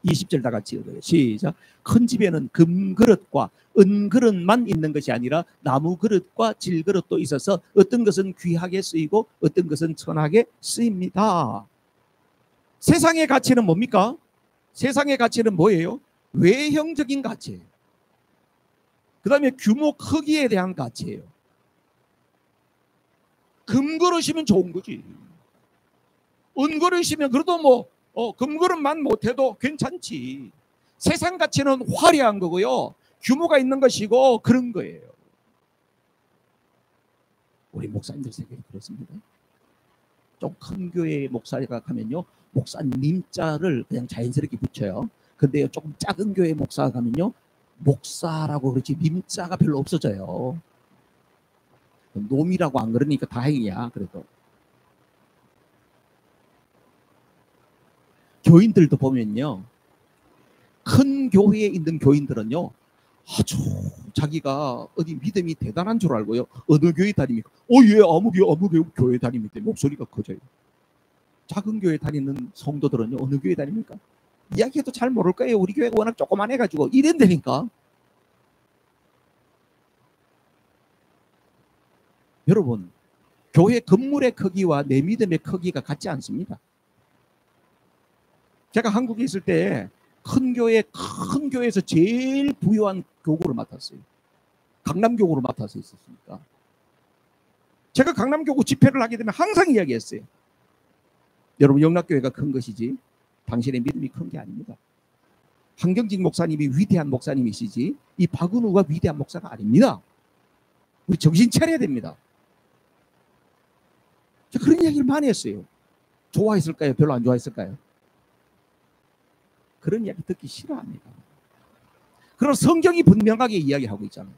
20절 다 같이 읽어요. 시작. 큰 집에는 금그릇과 은그릇만 있는 것이 아니라 나무그릇과 질그릇도 있어서 어떤 것은 귀하게 쓰이고 어떤 것은 천하게 쓰입니다. 세상의 가치는 뭡니까? 세상의 가치는 뭐예요? 외형적인 가치예요. 그 다음에 규모 크기에 대한 가치예요. 금그릇이면 좋은 거지. 은그릇이면 그래도 뭐 금그릇만 못해도 괜찮지. 세상 가치는 화려한 거고요. 규모가 있는 것이고 그런 거예요. 우리 목사님들 생각이 그렇습니다. 좀 큰 교회 목사가 가면요. 목사님 자를 그냥 자연스럽게 붙여요. 근데 조금 작은 교회 목사가 가면요. 목사라고 그러지 님자가 별로 없어져요. 놈이라고 안 그러니까 다행이야. 그래도. 교인들도 보면요. 큰 교회에 있는 교인들은요. 아주 자기가 어디 믿음이 대단한 줄 알고요. 어느 교회 다닙니까? 예, 아무 교회 다닙니다. 목소리가 커져요. 작은 교회 다니는 성도들은요. 어느 교회 다닙니까? 이야기해도 잘 모를 거예요. 우리 교회가 워낙 조그만해가지고 이런다니까. 여러분, 교회 건물의 크기와 내 믿음의 크기가 같지 않습니다. 제가 한국에 있을 때 큰 교회에서 제일 부유한 교구를 맡았어요. 강남교구를 맡아서 있었으니까. 제가 강남교구 집회를 하게 되면 항상 이야기했어요. 여러분, 영락교회가 큰 것이지 당신의 믿음이 큰 게 아닙니다. 한경직 목사님이 위대한 목사님이시지 이 박은우가 위대한 목사가 아닙니다. 우리 정신 차려야 됩니다. 그런 이야기를 많이 했어요. 좋아했을까요? 별로 안 좋아했을까요? 그런 이야기 듣기 싫어합니다. 그럼 성경이 분명하게 이야기하고 있잖아요.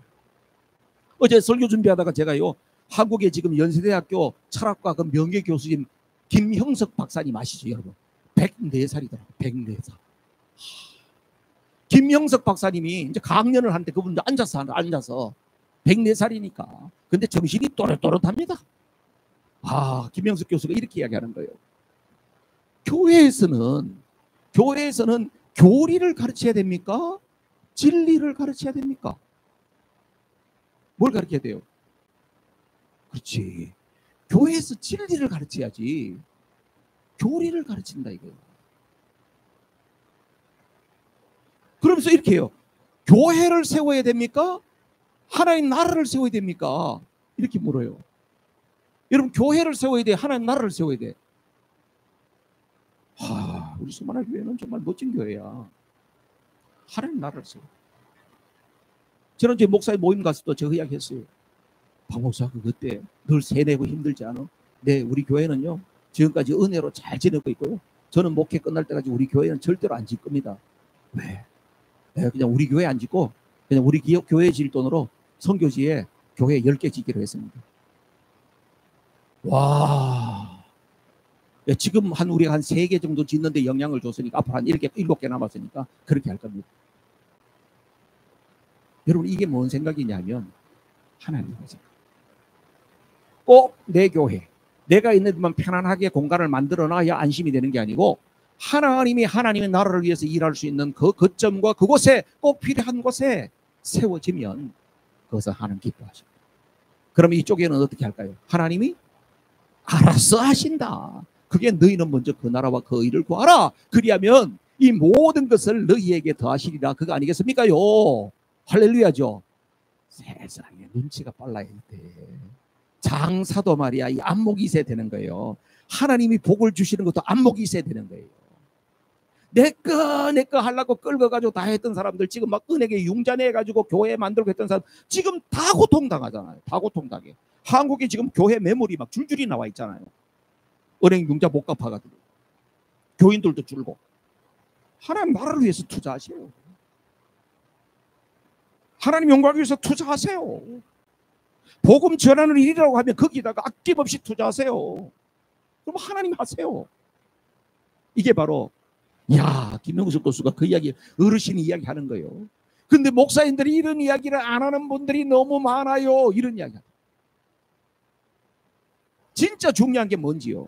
어제 설교 준비하다가 제가요, 한국의 지금 연세대학교 철학과 그 명예교수인 김형석 박사님 아시죠, 여러분? 104살이더라고요. 104살. 김형석 박사님이 이제 강연을 하는데 그분도 앉아서 104살이니까. 근데 정신이 또렷또렷합니다. 김형석 교수가 이렇게 이야기하는 거예요. 교회에서는 교리를 가르쳐야 됩니까? 진리를 가르쳐야 됩니까? 뭘 가르쳐야 돼요? 그렇지. 교회에서 진리를 가르쳐야지. 교리를 가르친다 이거예요. 그러면서 이렇게 해요. 교회를 세워야 됩니까? 하나님 나라를 세워야 됩니까? 이렇게 물어요. 여러분, 교회를 세워야 돼? 하나님 나라를 세워야 돼? 우리 수만화 교회는 정말 멋진 교회야. 하나님 나라를 세워. 저는 이제 목사의 모임 가서 또 저 이야기했어요. 박 목사 그때 늘 세내고 힘들지 않아? 네, 우리 교회는요 지금까지 은혜로 잘 지내고 있고요. 저는 목회 끝날 때까지 우리 교회는 절대로 안 질 겁니다. 왜? 네, 그냥 우리 교회 안 짓고 그냥 우리 교회 질 돈으로 선교지에 교회 10개 짓기로 했습니다. 와, 지금 우리가 한 3개 정도 짓는데 영향을 줬으니까 앞으로 한 7개 남았으니까 그렇게 할 겁니다. 여러분, 이게 뭔 생각이냐면 하나님의 생각. 꼭 내 교회, 내가 있는 데만 편안하게 공간을 만들어놔야 안심이 되는 게 아니고 하나님이 하나님의 나라를 위해서 일할 수 있는 그 거점과 그곳에 꼭 필요한 곳에 세워지면 그것을 하나님 기뻐하십니다. 그러면 이쪽에는 어떻게 할까요? 하나님이 알아서 하신다. 그게 너희는 먼저 그 나라와 그 의를 구하라. 그리하면 이 모든 것을 너희에게 더하시리라. 그거 아니겠습니까요? 할렐루야죠. 세상에 눈치가 빨라야 돼. 장사도 말이야 이 안목이 있어야 되는 거예요. 하나님이 복을 주시는 것도 안목이 있어야 되는 거예요. 내 거 하려고 끌어가지고 다 했던 사람들 지금 막 은행에 융자내가지고 교회 만들고 했던 사람 지금 다 고통당하잖아요. 다 고통당해. 한국에 지금 교회 매물이 막 줄줄이 나와 있잖아요. 은행 융자 못 갚아가지고 교인들도 줄고. 하나님 나라를 위해서 투자하세요. 하나님 영광을 위해서 투자하세요. 복음 전하는 일이라고 하면 거기다가 아낌없이 투자하세요. 그럼 하나님 하세요. 이게 바로 김명숙 교수가 그 이야기 어르신이 이야기하는 거예요. 근데 목사님들이 이런 이야기를 안 하는 분들이 너무 많아요. 이런 이야기. 진짜 중요한 게 뭔지요.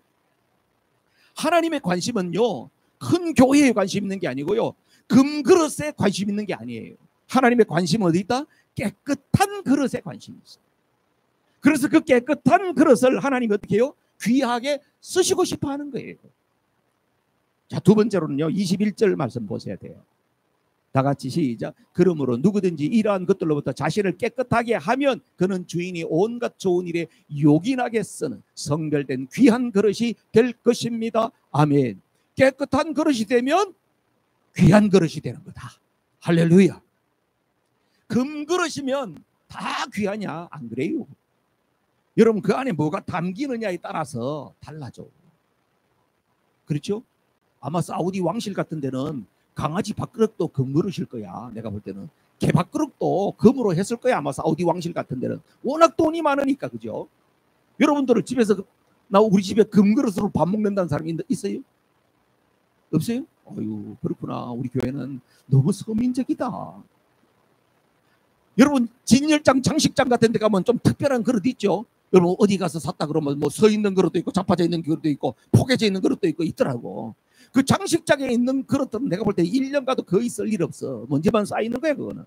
하나님의 관심은요 큰 교회에 관심 있는 게 아니고요 금그릇에 관심 있는 게 아니에요. 하나님의 관심은 어디 있다? 깨끗한 그릇에 관심이 있어요. 그래서 그 깨끗한 그릇을 하나님이 어떻게 해요? 귀하게 쓰시고 싶어 하는 거예요. 자, 두 번째로는요 21절 말씀 보셔야 돼요. 다 같이 시작. 그러므로 누구든지 이러한 것들로부터 자신을 깨끗하게 하면 그는 주인이 온갖 좋은 일에 요긴하게 쓰는 성별된 귀한 그릇이 될 것입니다. 아멘. 깨끗한 그릇이 되면 귀한 그릇이 되는 거다. 할렐루야. 금그릇이면 다 귀하냐? 안 그래요. 여러분 그 안에 뭐가 담기느냐에 따라서 달라져. 그렇죠? 아마 사우디 왕실 같은 데는 강아지 밥그릇도 금그릇일 거야. 내가 볼 때는 개 밥그릇도 금으로 했을 거야. 아마 사우디 왕실 같은 데는 워낙 돈이 많으니까. 그죠? 여러분들은 집에서 우리 집에 금그릇으로 밥 먹는다는 사람이 있어요? 없어요? 어휴, 그렇구나. 우리 교회는 너무 서민적이다. 여러분 진열장 장식장 같은 데 가면 좀 특별한 그릇 있죠? 여러분 어디 가서 샀다 그러면 뭐 서 있는 그릇도 있고 자빠져 있는 그릇도 있고 포개져 있는 그릇도 있고 있더라고. 그 장식장에 있는 그릇들은 내가 볼 때 1년 가도 거의 쓸 일 없어. 먼지만 쌓이는 거야 그거는.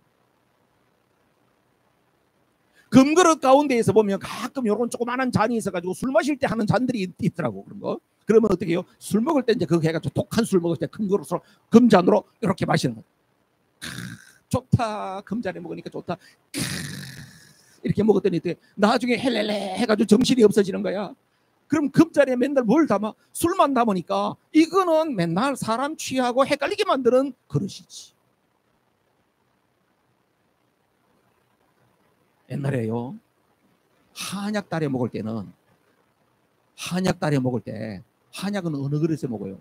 금그릇 가운데에서 보면 가끔 요런 조그마한 잔이 있어가지고 술 마실 때 하는 잔들이 있더라고. 그런 거. 그러면 어떻게 해요? 술 먹을 때 이제 그거 해가지고 독한 술 먹을 때 큰 그릇으로 금잔으로 이렇게 마시는 거야. 좋다. 금잔에 먹으니까 좋다. 이렇게 먹었더니 나중에 헬렐레 해가지고 정신이 없어지는 거야. 그럼 금잔에 맨날 뭘 담아? 술만 담으니까 이거는 맨날 사람 취하고 헷갈리게 만드는 그릇이지. 옛날에요, 한약 달에 먹을 때는, 한약 달에 먹을 때 한약은 어느 그릇에 먹어요?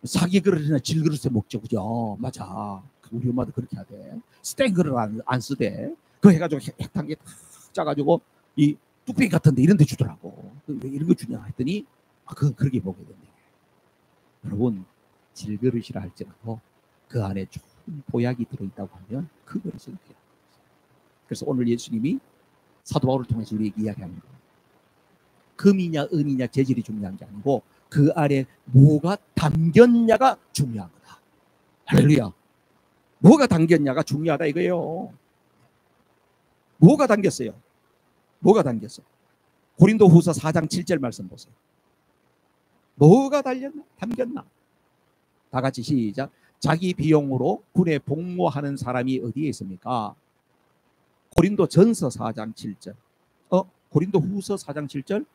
사기 그릇이나 질 그릇에 먹죠, 그죠? 맞아. 우리 엄마도 그렇게 하대. 스텐 그릇 안 쓰대. 그거 해가지고 핵탄게 탁 짜가지고 이 뚝배기 같은데 이런 데 주더라고. 왜 이런 거 주냐 했더니, 그건 그렇게 먹어야 된대. 여러분, 질그릇이라 할지라도 그 안에 좋은 보약이 들어있다고 하면 그 그릇은 그냥. 그래서 오늘 예수님이 사도 바울을 통해서 우리에게 이야기하는 거예요. 금이냐 은이냐 재질이 중요한 게 아니고 그 안에 뭐가 담겼냐가 중요한 거다. 할렐루야. 뭐가 담겼냐가 중요하다 이거예요. 뭐가 담겼어요? 뭐가 담겼어? 고린도후서 4장 7절 말씀 보세요. 뭐가 담겼나? 다 같이 시작. 자기 비용으로 군에 복무하는 사람이 어디에 있습니까? 고린도전서 4장 7절. 고린도후서 4장 7절?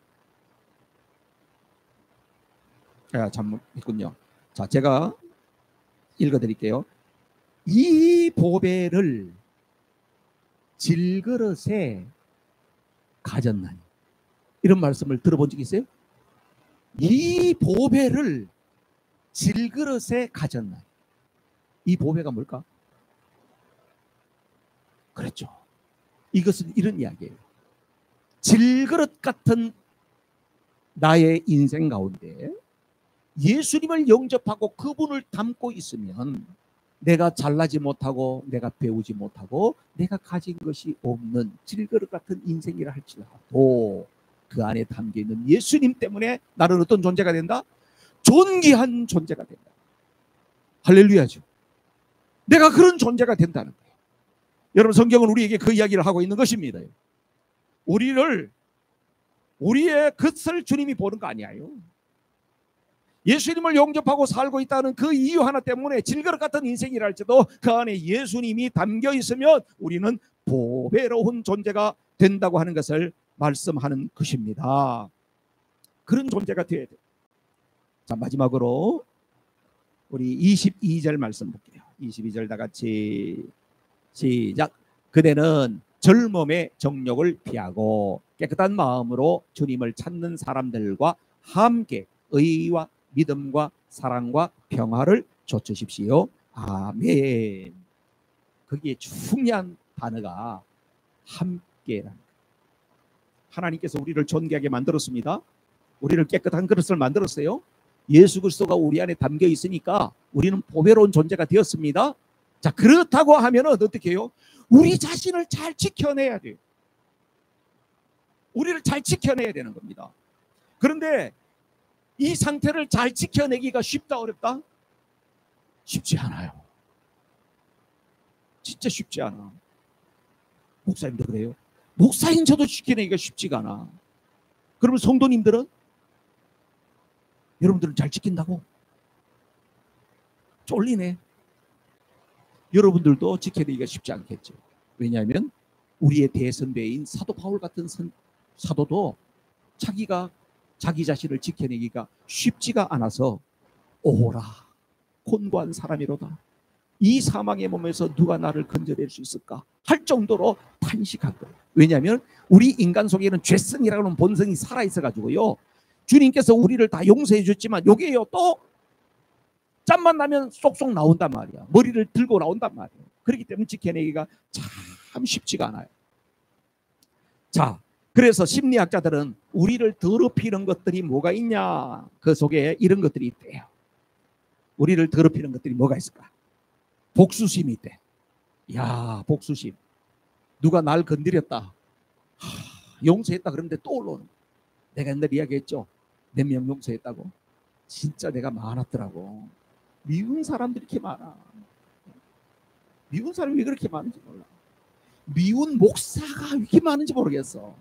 잘못했군요. 자, 제가 읽어드릴게요. 이 보배를 질그릇에 가졌나니. 이런 말씀을 들어본 적 있어요? 이 보배를 질그릇에 가졌나니. 이 보배가 뭘까? 그렇죠. 이것은 이런 이야기예요. 질그릇 같은 나의 인생 가운데 예수님을 영접하고 그분을 담고 있으면 내가 잘나지 못하고 내가 배우지 못하고 내가 가진 것이 없는 질그릇 같은 인생이라 할지라도 그 안에 담겨있는 예수님 때문에 나는 어떤 존재가 된다? 존귀한 존재가 된다. 할렐루야죠. 내가 그런 존재가 된다는 거예요. 여러분, 성경은 우리에게 그 이야기를 하고 있는 것입니다. 우리의 것을 주님이 보는 거 아니에요. 예수님을 영접하고 살고 있다는 그 이유 하나 때문에 질그릇 같은 인생이라 할지도 그 안에 예수님이 담겨 있으면 우리는 보배로운 존재가 된다고 하는 것을 말씀하는 것입니다. 그런 존재가 되어야 돼요. 자, 마지막으로 우리 22절 말씀 볼게요. 22절 다 같이 시작. 그대는 젊음의 정욕을 피하고 깨끗한 마음으로 주님을 찾는 사람들과 함께 의와 믿음과 사랑과 평화를 좇으십시오. 아멘. 거기에 중요한 단어가 함께라는 거예요. 하나님께서 우리를 존귀하게 만들었습니다. 우리를 깨끗한 그릇을 만들었어요. 예수 그리스도가 우리 안에 담겨 있으니까 우리는 보배로운 존재가 되었습니다. 자, 그렇다고 하면 어떻게 해요? 우리 자신을 잘 지켜내야 돼요. 우리를 잘 지켜내야 되는 겁니다. 그런데 이 상태를 잘 지켜내기가 쉽다 어렵다? 쉽지 않아요. 진짜 쉽지 않아. 목사님도 그래요. 목사인 저도 지켜내기가 쉽지가 않아. 그러면 성도님들은? 여러분들은 잘 지킨다고? 쫄리네. 여러분들도 지켜내기가 쉽지 않겠죠. 왜냐하면 우리의 대선배인 사도 바울 같은 사도도 자기가 자기 자신을 지켜내기가 쉽지가 않아서 오라 곤고한 사람이로다. 이 사망의 몸에서 누가 나를 건져낼 수 있을까 할 정도로 탄식한 거예요. 왜냐하면 우리 인간 속에는 죄성이라는 본성이 살아있어 가지고요. 주님께서 우리를 다 용서해 줬지만 요게요, 또 짬만 나면 쏙쏙 나온단 말이야. 머리를 들고 나온단 말이에요. 그렇기 때문에 지켜내기가 참 쉽지가 않아요. 자, 그래서 심리학자들은 우리를 더럽히는 것들이 뭐가 있냐, 그 속에 이런 것들이 있대요. 우리를 더럽히는 것들이 뭐가 있을까? 복수심이 있대. 야, 복수심. 누가 날 건드렸다, 용서했다 그러는데 또 올라오는 거야. 내가 옛날에 이야기했죠. 몇 명 용서했다고. 진짜 내가 많았더라고. 미운 사람들이 이렇게 많아. 미운 사람이 왜 그렇게 많은지 몰라. 미운 목사가 왜 이렇게 많은지 모르겠어.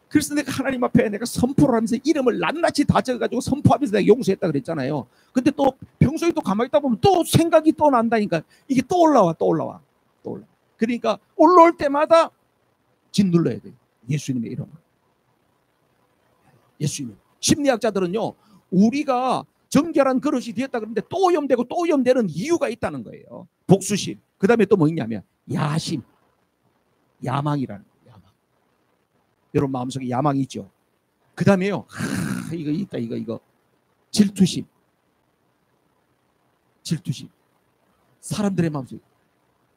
그래서 내가 하나님 앞에 내가 선포를 하면서 이름을 낱낱이 다 적어가지고 선포하면서 내가 용서했다 그랬잖아요. 근데 또 평소에 또 가만히 있다 보면 또 생각이 또 난다니까. 이게 또 올라와. 그러니까 올라올 때마다 짓눌러야 돼요. 예수님의 이름을. 예수님. 심리학자들은요, 우리가 정결한 그릇이 되었다 그러는데 또 오염되고 또 오염되는 이유가 있다는 거예요. 복수심. 그 다음에 또 뭐 있냐면 야심. 야망이라는 거예요. 야망. 여러분 마음속에 야망이 있죠. 그 다음에요. 이거 있다. 이거. 질투심. 질투심. 사람들의 마음속에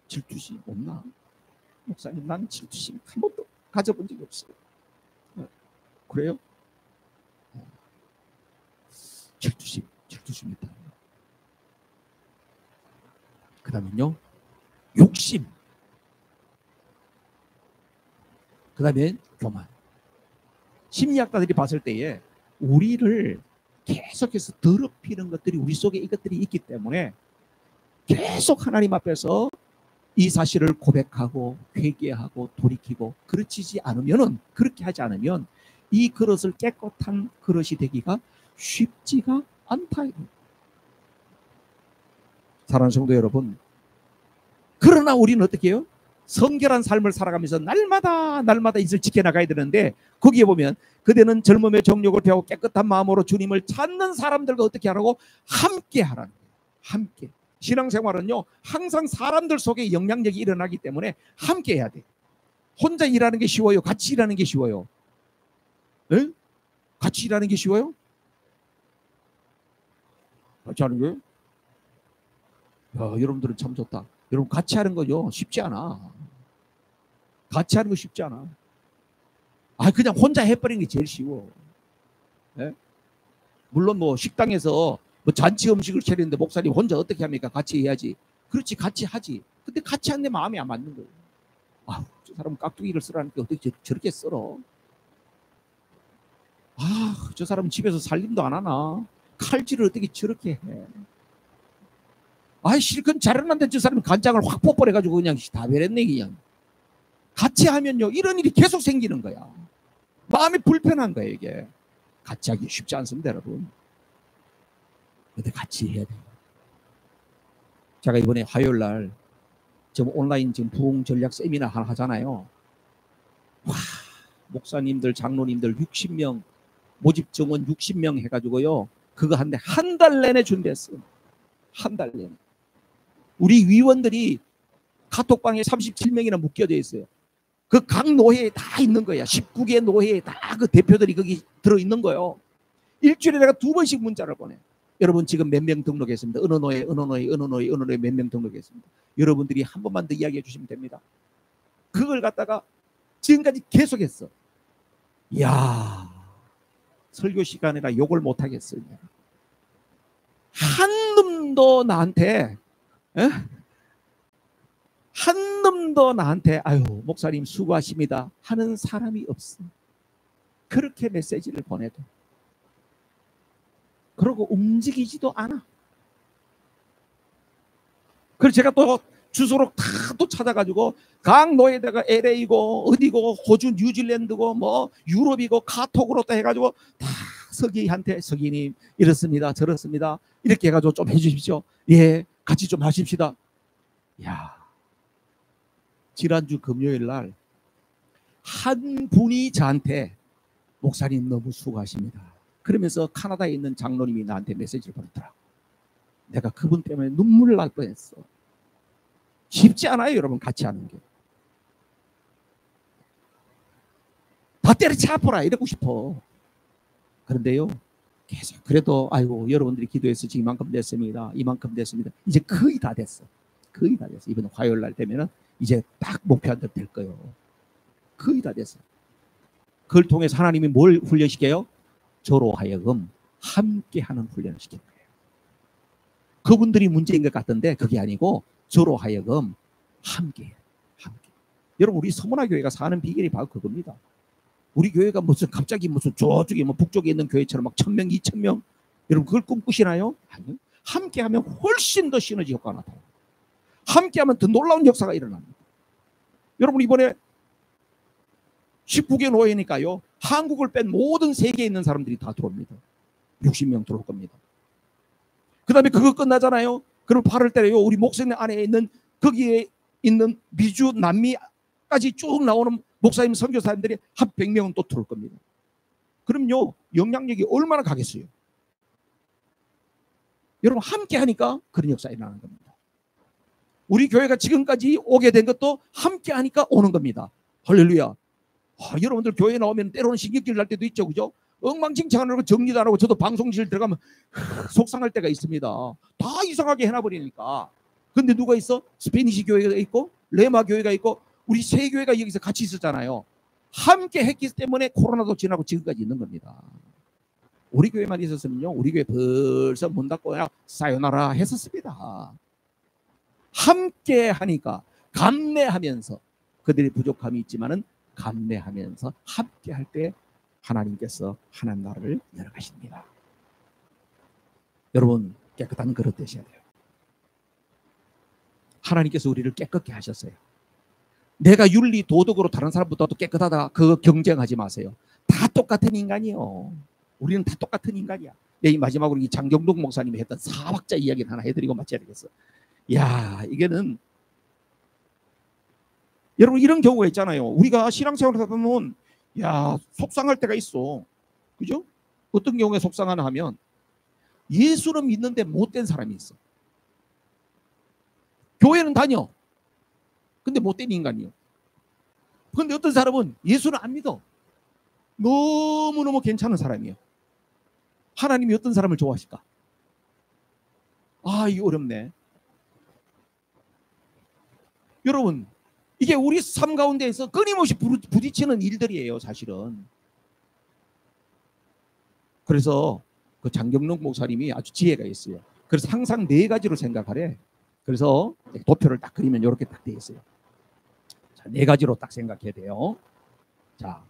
질투심 없나? 목사님, 나는 질투심 한 번도 가져본 적이 없어요. 그래요? 질투심 있다. 그 다음에요. 욕심. 그 다음에 교만. 심리학자들이 봤을 때에 우리를 계속해서 더럽히는 것들이 우리 속에 이것들이 있기 때문에 계속 하나님 앞에서 이 사실을 고백하고 회개하고 돌이키고 그렇지 않으면은, 그렇게 하지 않으면 이 그릇을 깨끗한 그릇이 되기가 쉽지가 않다. 사랑하는 성도 여러분, 그러나 우리는 어떻게 해요? 성결한 삶을 살아가면서 날마다 이것을 지켜나가야 되는데, 거기에 보면 그대는 젊음의 정욕을 배우고 깨끗한 마음으로 주님을 찾는 사람들과 어떻게 하라고? 함께 하라는 거예요. 함께. 신앙생활은요, 항상 사람들 속에 영향력이 일어나기 때문에 함께 해야 돼요. 혼자 일하는 게 쉬워요? 같이 일하는 게 쉬워요? 네? 같이 일하는 게 쉬워요? 같이 하는 거예요? 야, 여러분들은 참 좋다. 여러분 같이 하는 거요 쉽지 않아. 같이 하는 거 쉽지 않아. 그냥 혼자 해버리는 게 제일 쉬워. 네? 물론 뭐 식당에서 뭐 잔치 음식을 차리는데 목사님 혼자 어떻게 합니까? 같이 해야지. 그렇지, 같이 하지. 근데 같이 하는데 마음이 안 맞는 거예요. 저 사람은 깍두기를 쓰라니까 어떻게 저렇게 썰어? 저 사람은 집에서 살림도 안 하나? 칼질을 어떻게 저렇게 해? 실컷 잘해놨는데 저 사람이 간장을 확 뽀뽀해가지고 그냥 다 베렸네. 그냥 같이 하면요 이런 일이 계속 생기는 거야. 마음이 불편한 거예요. 이게 같이 하기 쉽지 않습니다, 여러분. 근데 같이 해야 돼요. 제가 이번에 화요일 날 지금 온라인 지금 부흥 전략 세미나 하나 하잖아요. 목사님들, 장로님들 60명 모집 정원 60명 해가지고요, 그거 한데 한 달 내내 준비했어. 한 달 내내. 우리 위원들이 카톡방에 37명이나 묶여져 있어요. 그 각 노회에 다 있는 거야. 19개 노회에 다 그 대표들이 거기 들어있는 거예요. 일주일에 내가 2번씩 문자를 보내. 여러분 지금 몇 명 등록했습니다. 어느 노예 몇 명 등록했습니다. 여러분들이 한 번만 더 이야기해 주시면 됩니다. 그걸 갖다가 지금까지 계속했어. 이야, 설교 시간이라 욕을 못 하겠어요. 한 놈도 나한테 한 놈도 나한테 아유 목사님 수고하십니다 하는 사람이 없어. 그렇게 메시지를 보내도. 그러고 움직이지도 않아. 그래서 제가 또 주소록 다 또 찾아가지고 각 노예다가 LA고 어디고 호주 뉴질랜드고 뭐 유럽이고 카톡으로 또 해가지고 다 서기한테 서기님 이렇습니다 저렇습니다 이렇게 해가지고 좀 해주십시오. 예, 같이 좀 하십시다. 야, 지난주 금요일 날 한 분이 저한테 목사님 너무 수고하십니다 그러면서 카나다에 있는 장로님이 나한테 메시지를 보냈더라. 내가 그분 때문에 눈물 날 뻔했어. 쉽지 않아요, 여러분. 같이 하는 게. 다 때려차보라 이러고 싶어. 그런데요, 계속 그래도 아이고 여러분들이 기도해서 지금 이만큼 됐습니다. 이만큼 됐습니다. 이제 거의 다 됐어. 거의 다 됐어. 이번 화요일 날 되면은 이제 딱 목표한 대로 될 거예요. 거의 다 됐어. 그걸 통해서 하나님이 뭘 훈련시켜요? 저로 하여금 함께하는 훈련을 시키는 거예요. 그분들이 문제인 것 같던데 그게 아니고 저로 하여금 함께. 여러분 우리 서문화 교회가 사는 비결이 바로 그겁니다. 우리 교회가 무슨 갑자기 무슨 저쪽에 뭐 북쪽에 있는 교회처럼 막 1000명, 2000명 여러분 그걸 꿈꾸시나요? 아니요. 함께하면 훨씬 더 시너지 효과가 나타나요. 함께하면 더 놀라운 역사가 일어납니다. 여러분 이번에 19개 노예니까요. 한국을 뺀 모든 세계에 있는 사람들이 다 들어옵니다. 60명 들어올 겁니다. 그 다음에 그거 끝나잖아요. 그럼 8월 달에요. 우리 목사님 안에 있는 거기에 있는 미주, 남미까지 쭉 나오는 목사님, 선교사님들이 한 100명은 또 들어올 겁니다. 그럼요. 영향력이 얼마나 가겠어요. 여러분 함께 하니까 그런 역사가 일어나는 겁니다. 우리 교회가 지금까지 오게 된 것도 함께 하니까 오는 겁니다. 할렐루야. 여러분들 교회 나오면 때로는 신경질 날 때도 있죠. 그죠? 엉망진창하고 정리도 안 하고 저도 방송실 들어가면 속상할 때가 있습니다. 다 이상하게 해놔버리니까. 근데 누가 있어? 스페니시 교회가 있고 레마 교회가 있고 우리 세 교회가 여기서 같이 있었잖아요. 함께 했기 때문에 코로나도 지나고 지금까지 있는 겁니다. 우리 교회만 있었으면요, 우리 교회 벌써 문 닫고 그냥 사요나라 했었습니다. 함께 하니까 감내하면서, 그들의 부족함이 있지만은 감내하면서 함께 할 때 하나님께서 하나님 나라를 열어가십니다. 여러분, 깨끗한 그릇 되셔야 돼요. 하나님께서 우리를 깨끗게 하셨어요. 내가 윤리 도덕으로 다른 사람보다도 깨끗하다, 그거 경쟁하지 마세요. 다 똑같은 인간이요. 우리는 다 똑같은 인간이야. 이 마지막으로 이 장경동 목사님이 했던 사박자 이야기를 하나 해드리고 마쳐야 되겠어. 야, 이게는 여러분 이런 경우가 있잖아요. 우리가 신앙생활을 하다 보면 속상할 때가 있어. 그죠? 어떤 경우에 속상하나 하면 예수는 믿는데 못된 사람이 있어. 교회는 다녀. 근데 못된 인간이요. 근데 어떤 사람은 예수는 안 믿어. 너무너무 괜찮은 사람이에요. 하나님이 어떤 사람을 좋아하실까? 이거 어렵네. 여러분, 이게 우리 삶 가운데에서 끊임없이 부딪히는 일들이에요, 사실은. 그래서 그 장경록 목사님이 아주 지혜가 있어요. 그래서 항상 4가지로 생각하래. 그래서 도표를 딱 그리면 이렇게 딱 돼 있어요. 자, 4가지로 딱 생각해야 돼요. 자,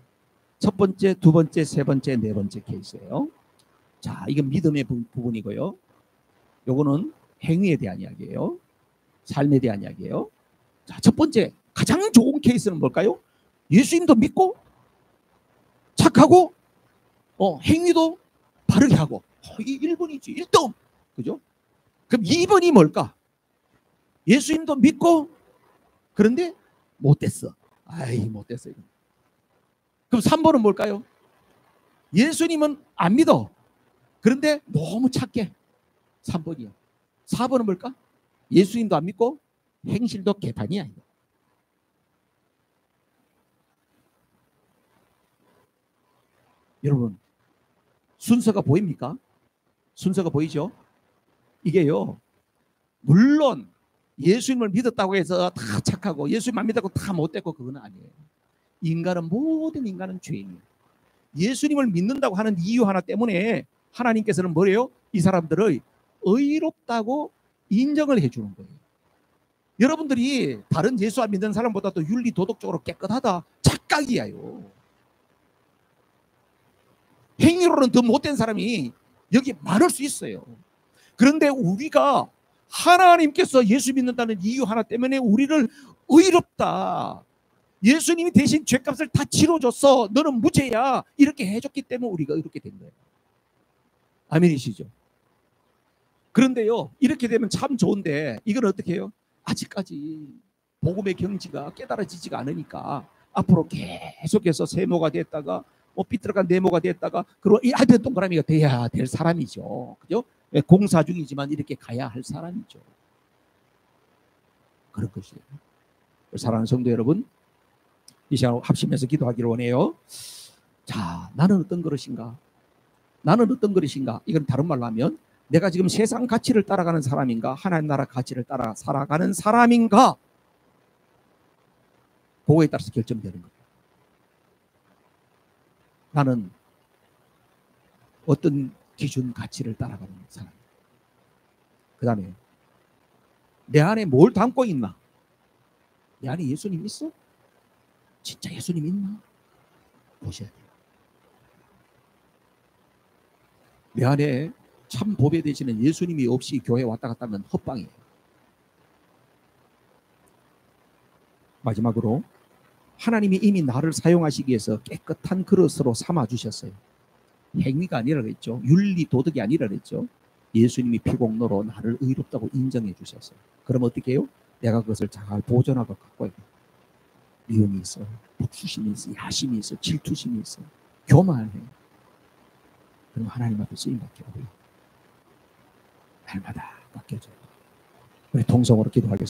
첫 번째, 두 번째, 세 번째, 네 번째 케이스예요. 자, 이건 믿음의 부분이고요. 요거는 행위에 대한 이야기예요. 삶에 대한 이야기예요. 자, 첫 번째, 가장 좋은 케이스는 뭘까요? 예수님도 믿고 착하고 행위도 바르게 하고. 이게 1번이지. 1등. 그죠? 그럼 2번이 뭘까? 예수님도 믿고 그런데 못됐어. 못됐어. 그럼 3번은 뭘까요? 예수님은 안 믿어. 그런데 너무 착해. 3번이요. 4번은 뭘까? 예수님도 안 믿고 행실도 개판이야. 여러분, 순서가 보입니까? 순서가 보이죠? 이게요, 물론 예수님을 믿었다고 해서 다 착하고 예수님 안 믿었고 다 못됐고 그건 아니에요. 모든 인간은 죄인이에요. 예수님을 믿는다고 하는 이유 하나 때문에 하나님께서는 뭐래요? 이 사람들을 의롭다고 인정을 해주는 거예요. 여러분들이 다른 예수 안 믿는 사람보다도 윤리 도덕적으로 깨끗하다, 착각이에요. 행위로는 더 못된 사람이 여기 많을 수 있어요. 그런데 우리가 하나님께서 예수 믿는다는 이유 하나 때문에 우리를 의롭다, 예수님이 대신 죄값을 다 치러줬어, 너는 무죄야, 이렇게 해줬기 때문에 우리가 이렇게 된 거예요. 아멘이시죠? 그런데요, 이렇게 되면 참 좋은데 이건 어떻게 해요? 아직까지 복음의 경지가 깨달아지지가 않으니까 앞으로 계속해서 세모가 됐다가 삐뚤어간 네모가 됐다가 그리고 이 하얀 동그라미가 돼야 될 사람이죠. 그죠? 공사 중이지만 이렇게 가야 할 사람이죠. 그런 것이에요. 사랑하는 성도 여러분, 이 시간 합심해서 기도하기를 원해요. 자, 나는 어떤 그릇인가? 나는 어떤 그릇인가? 이건 다른 말로 하면 내가 지금 세상 가치를 따라가는 사람인가? 하나님 나라 가치를 따라 살아가는 사람인가? 그거에 따라서 결정되는 거예요. 나는 어떤 기준 가치를 따라가는 사람. 그 다음에 내 안에 뭘 담고 있나? 내 안에 예수님 있어? 진짜 예수님 있나? 보셔야 돼요. 내 안에 참 보배 되시는 예수님이 없이 교회 왔다 갔다 하면 헛방이에요. 마지막으로 하나님이 이미 나를 사용하시기 위해서 깨끗한 그릇으로 삼아주셨어요. 행위가 아니라 그랬죠. 윤리 도덕이 아니라 그랬죠. 예수님이 피공로로 나를 의롭다고 인정해 주셨어요. 그럼 어떻게 해요? 내가 그것을 잘 보존하고 갖고 있고, 미움이 있어, 복수심이 있어, 야심이 있어, 질투심이 있어, 교만해. 그럼 하나님 앞에 쓰임받게 하고요. 날마다 깎여져요. 우리 통성으로 기도하겠습니다.